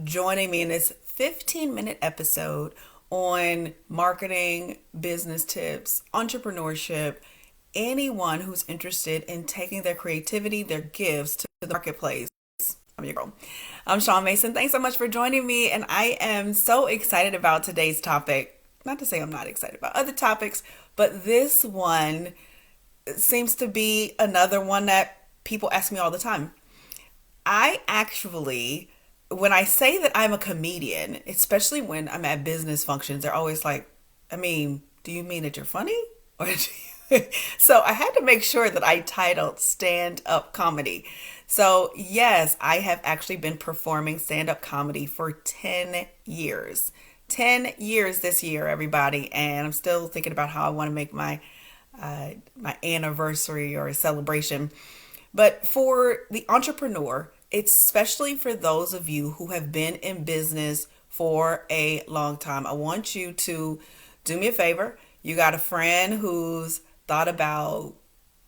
joining me in this 15-minute episode on marketing, business tips, entrepreneurship, anyone who's interested in taking their creativity, their gifts to the marketplace. I'm your girl. I'm Sean Mason. Thanks so much for joining me. And I am so excited about today's topic. Not to say I'm not excited about other topics, but this one seems to be another one that people ask me all the time. I actually, when I say that I'm a comedian, especially when I'm at business functions, they're always like, I mean, do you mean that you're funny? Or so I had to make sure that I titled stand up comedy. So, yes, I have actually been performing stand up comedy for 10 years. 10 years this year, everybody. And I'm still thinking about how I want to make my anniversary or a celebration. But for the entrepreneur, especially for those of you who have been in business for a long time, I want you to do me a favor. You got a friend who's thought about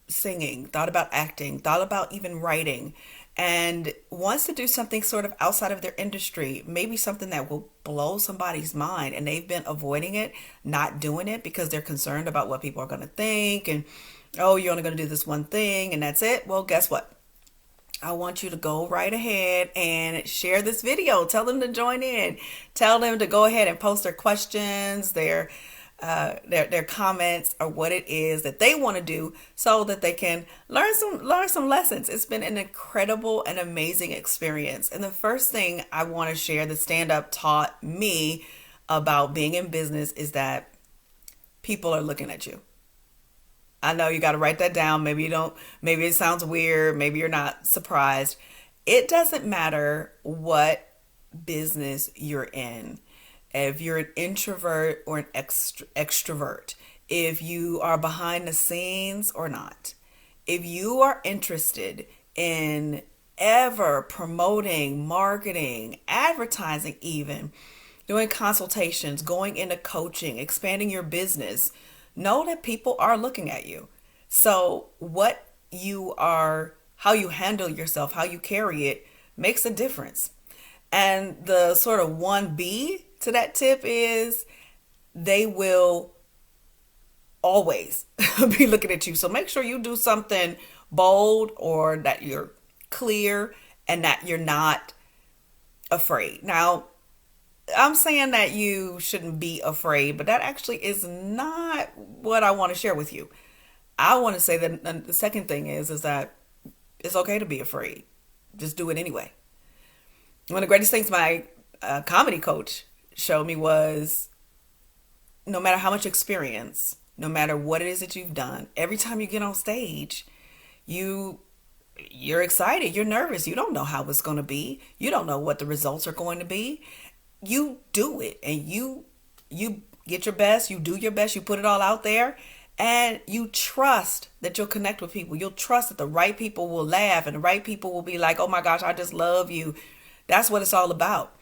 singing, thought about acting, thought about even writing, and wants to do something sort of outside of their industry, maybe something that will blow somebody's mind, and they've been avoiding it, not doing it because they're concerned about what people are going to think, and oh, you're only going to do this one thing and that's it. Well, guess what? I want you to go right ahead and share this video. Tell them to join in. Tell them to go ahead and post their questions, their comments, or what it is that they want to do, so that they can learn some lessons. It's been an incredible and amazing experience. And the first thing I want to share that stand up taught me about being in business is that people are looking at you. I know you got to write that down. Maybe you don't, maybe it sounds weird. Maybe you're not surprised. It doesn't matter what business you're in. If you're an introvert or an extrovert, if you are behind the scenes or not, if you are interested in ever promoting, marketing, advertising, even doing consultations, going into coaching, expanding your business, know that people are looking at you. So, what you are, how you handle yourself, how you carry it makes a difference. And the sort of 1B to that tip is they will always be looking at you. So make sure you do something bold, or that you're clear, and that you're not afraid. Now, I'm saying that you shouldn't be afraid, but that actually is not what I want to share with you. I want to say that the second thing is that it's okay to be afraid. Just do it anyway. One of the greatest things my comedy coach showed me was, no matter how much experience, no matter what it is that you've done, every time you get on stage, you you're excited, you're nervous, you don't know how it's going to be, you don't know what the results are going to be. You do it, and you get your best, you do your best, you put it all out there, and you trust that you'll connect with people. You'll trust that the right people will laugh, and the right people will be like, "Oh my gosh, I just love you." That's what it's all about.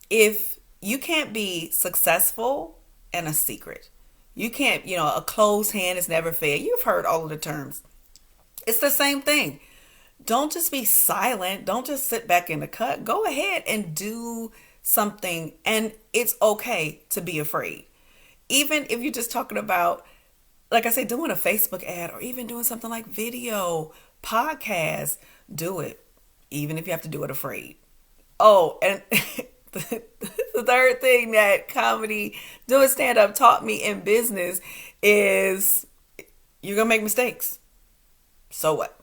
If you can't be successful in a secret, you can't, a closed hand is never fed. You've heard all of the terms. It's the same thing. Don't just be silent. Don't just sit back in the cut. Go ahead and do something. And it's okay to be afraid. Even if you're just talking about, like I said, doing a Facebook ad, or even doing something like video, podcast, do it. Even if you have to do it afraid. Oh, and the third thing that comedy, doing stand up, taught me in business is you're going to make mistakes. So what?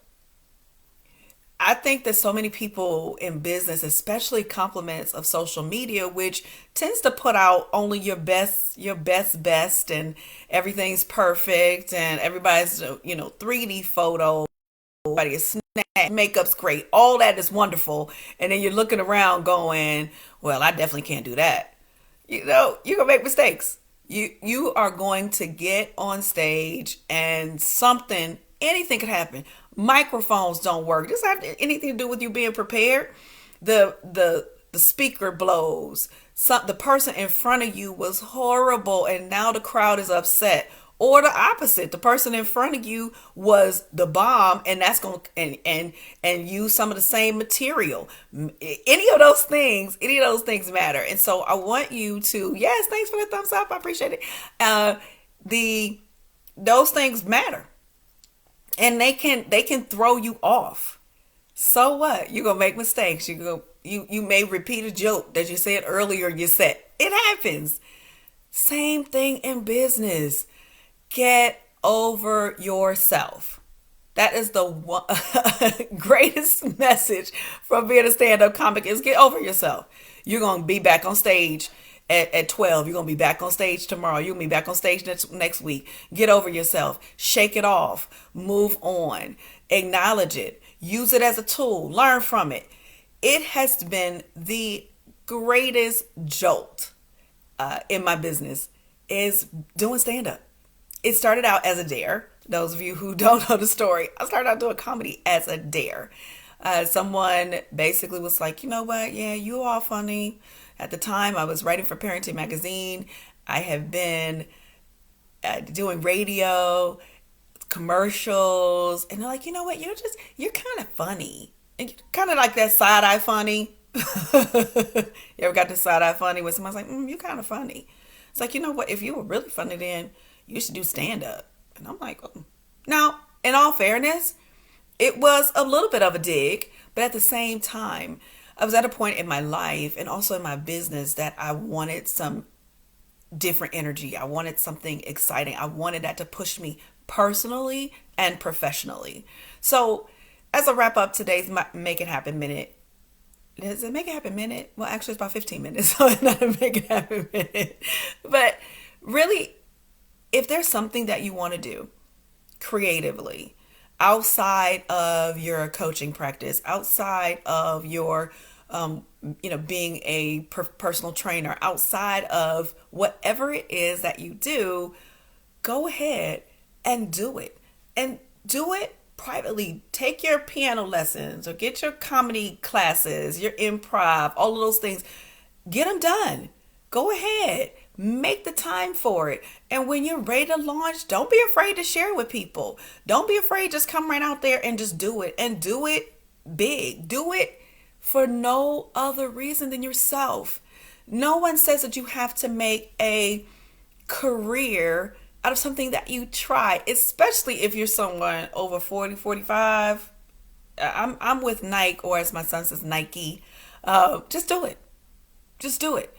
I think that so many people in business, especially compliments of social media, which tends to put out only your best, and everything's perfect, and everybody's, 3D photo, everybody is snap, makeup's great, all that is wonderful, and then you're looking around going, well, I definitely can't do that. You're gonna make mistakes. You are going to get on stage, and anything could happen. Microphones don't work. This have anything to do with you being prepared. The speaker blows. The person in front of you was horrible, and now the crowd is upset. Or the opposite, the person in front of you was the bomb, and that's going to and use some of the same material. Any of those things matter. And so I want you to, yes, thanks for the thumbs up, I appreciate it. The those things matter, and they can throw you off. So what? You're gonna make mistakes. You may repeat a joke that you said earlier. You said it happens. Same thing in business. Get over yourself. That is the one, greatest message from being a stand-up comic is get over yourself. You're going to be back on stage at 12. You're going to be back on stage tomorrow. You're going to be back on stage next week. Get over yourself. Shake it off. Move on. Acknowledge it. Use it as a tool. Learn from it. It has been the greatest jolt in my business is doing stand-up. It started out as a dare. Those of you who don't know the story, I started out doing comedy as a dare. Someone basically was like, you know what? Yeah, you all funny. At the time, I was writing for Parenting Magazine. I have been doing radio, commercials, and they're like, you know what? You're kind of funny. And kind of like that side eye funny. You ever got the side eye funny when somebody's like, you're kind of funny. It's like, you know what? If you were really funny, then you should do stand up. And I'm like, oh. Now, in all fairness, it was a little bit of a dig, but at the same time, I was at a point in my life and also in my business that I wanted some different energy. I wanted something exciting. I wanted that to push me personally and professionally. So, as a wrap up today's Make It Happen Minute, does it Make It Happen Minute? Well, actually, it's about 15 minutes, so it's not a Make It Happen Minute. But really, if there's something that you want to do creatively outside of your coaching practice, outside of your being a personal trainer, outside of whatever it is that you do, go ahead and do it. And do it privately. Take your piano lessons or get your comedy classes, your improv, all of those things. Get them done. Go ahead. Make the time for it. And when you're ready to launch, don't be afraid to share with people. Don't be afraid. Just come right out there and just do it. And do it big. Do it for no other reason than yourself. No one says that you have to make a career out of something that you try, especially if you're someone over 40, 45. I'm with Nike, or as my son says, Nike. Just do it. Just do it.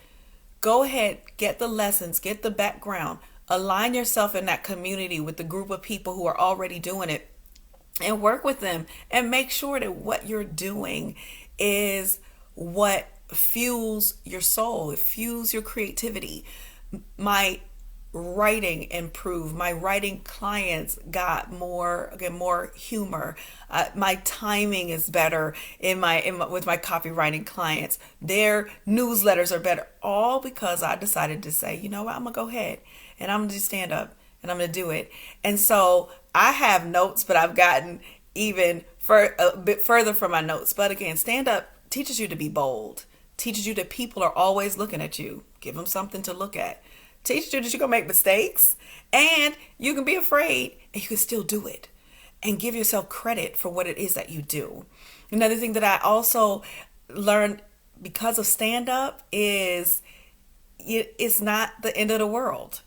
Go ahead, get the lessons, get the background, align yourself in that community with the group of people who are already doing it, and work with them and make sure that what you're doing is what fuels your soul. It fuels your creativity. My writing improved. My writing clients got more humor. My timing is better with my copywriting clients. Their newsletters are better, all because I decided to say, you know what, I'm gonna go ahead and I'm gonna do stand up and I'm gonna do it. And so I have notes, but I've gotten even a bit further from my notes. But again, stand up teaches you to be bold, teaches you that people are always looking at you. Give them something to look at. Teaches you that you're going to make mistakes, and you can be afraid and you can still do it and give yourself credit for what it is that you do. Another thing that I also learned because of stand-up is it's not the end of the world.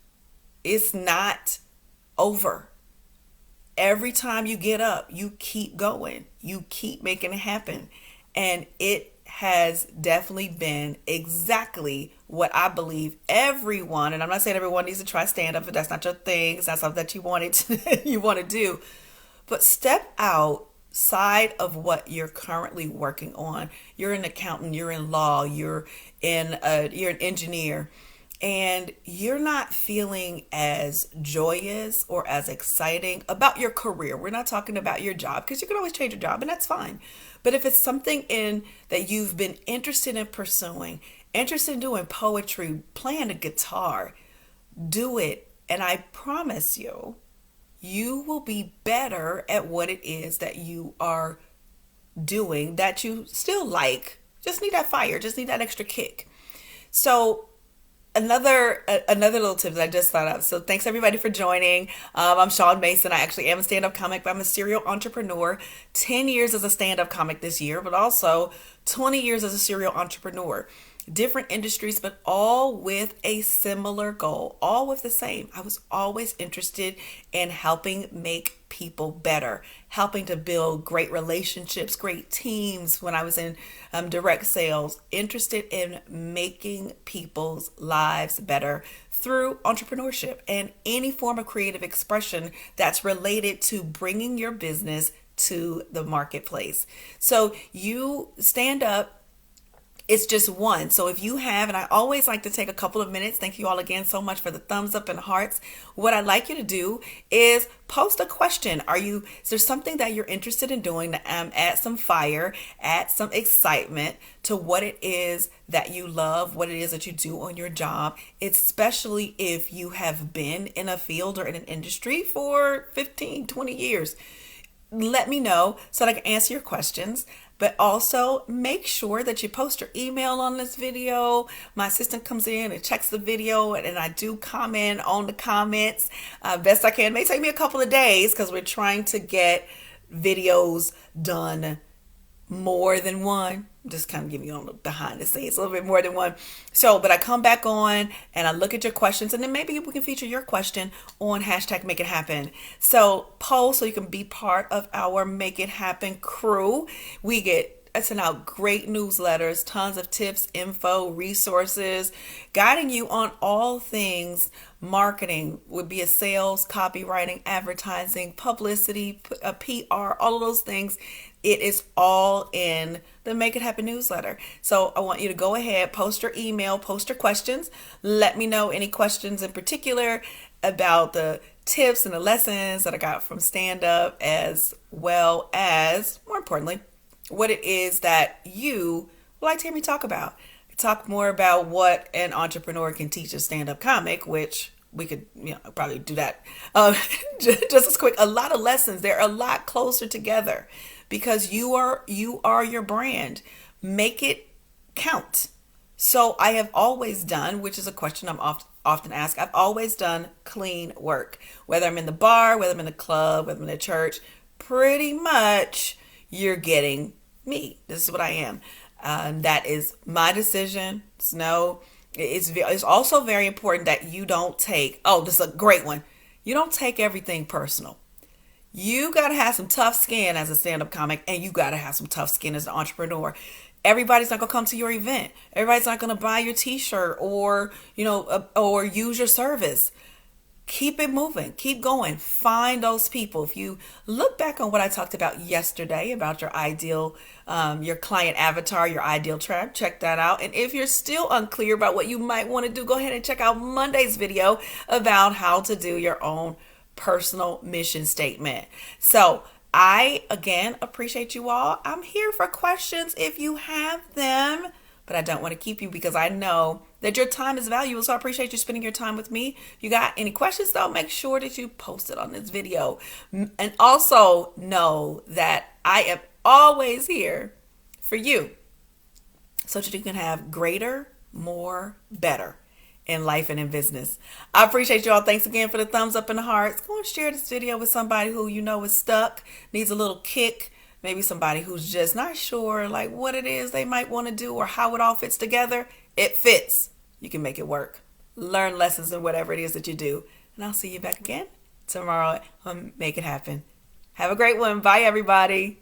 It's not over. Every time you get up, you keep going. You keep making it happen. And it has definitely been exactly what I believe everyone, and I'm not saying everyone needs to try stand up if that's not your thing, it's not something that you want to do, but step outside of what you're currently working on. You're an accountant, you're in law, you're an engineer, and you're not feeling as joyous or as exciting about your career. We're not talking about your job, because you can always change your job and that's fine. But if it's something that you've been interested in pursuing, interested in doing poetry, playing the guitar, do it. And I promise you, you will be better at what it is that you are doing that you still like. Just need that fire, just need that extra kick. So another little tip that I just thought of. So thanks everybody for joining. I'm Sean Mason. I actually am a stand-up comic, but I'm a serial entrepreneur. 10 years as a stand-up comic this year, but also 20 years as a serial entrepreneur. Different industries, but all with a similar goal, all with the same. I was always interested in helping make people better, helping to build great relationships, great teams when I was in direct sales, interested in making people's lives better through entrepreneurship and any form of creative expression that's related to bringing your business to the marketplace. So you stand up, it's just one. So if you have, and I always like to take a couple of minutes, thank you all again so much for the thumbs up and hearts. What I'd like you to do is post a question. Is there something that you're interested in doing to add some fire, add some excitement to what it is that you love, what it is that you do on your job, especially if you have been in a field or in an industry for 15, 20 years. Let me know so that I can answer your questions. But also make sure that you post your email on this video. My assistant comes in and checks the video, and I do comment on the comments best I can. It may take me a couple of days because we're trying to get videos done more than one. Just kind of giving you on the behind the scenes, a little bit more than one. So, but I come back on and I look at your questions, and then maybe we can feature your question on hashtag Make It Happen. So post so you can be part of our Make It Happen crew. I send out great newsletters, tons of tips, info, resources, guiding you on all things marketing, would be a sales, copywriting, advertising, publicity, PR, all of those things. It is all in the Make It Happen newsletter. So I want you to go ahead, post your email, post your questions. Let me know any questions in particular about the tips and the lessons that I got from stand up, as well as, more importantly, what it is that you would like to hear me talk about. Talk more about what an entrepreneur can teach a stand-up comic, which we could, probably do that just as quick. A lot of lessons. They're a lot closer together because you are your brand. Make it count. So I have always done, which is a question I'm often asked, I've always done clean work. Whether I'm in the bar, whether I'm in the club, whether I'm in the church, pretty much you're getting me. This is what I am. That is my decision. It's also very important that you don't take, this is a great one. You don't take everything personal. You got to have some tough skin as a stand-up comic, and you got to have some tough skin as an entrepreneur. Everybody's not going to come to your event. Everybody's not going to buy your t-shirt or use your service. Keep it moving. Keep going. Find those people. If you look back on what I talked about yesterday about your ideal, your client avatar, your ideal tribe, check that out. And if you're still unclear about what you might want to do, go ahead and check out Monday's video about how to do your own personal mission statement. So I, again, appreciate you all. I'm here for questions if you have them, but I don't want to keep you because I know that your time is valuable. So I appreciate you spending your time with me. If you got any questions though, make sure that you post it on this video. And also know that I am always here for you so that you can have greater, more, better in life and in business. I appreciate you all. Thanks again for the thumbs up and the hearts. Go and share this video with somebody who you know is stuck, needs a little kick. Maybe somebody who's just not sure like what it is they might want to do or how it all fits together. It fits. You can make it work. Learn lessons in whatever it is that you do. And I'll see you back again tomorrow on Make It Happen. Have a great one. Bye, everybody.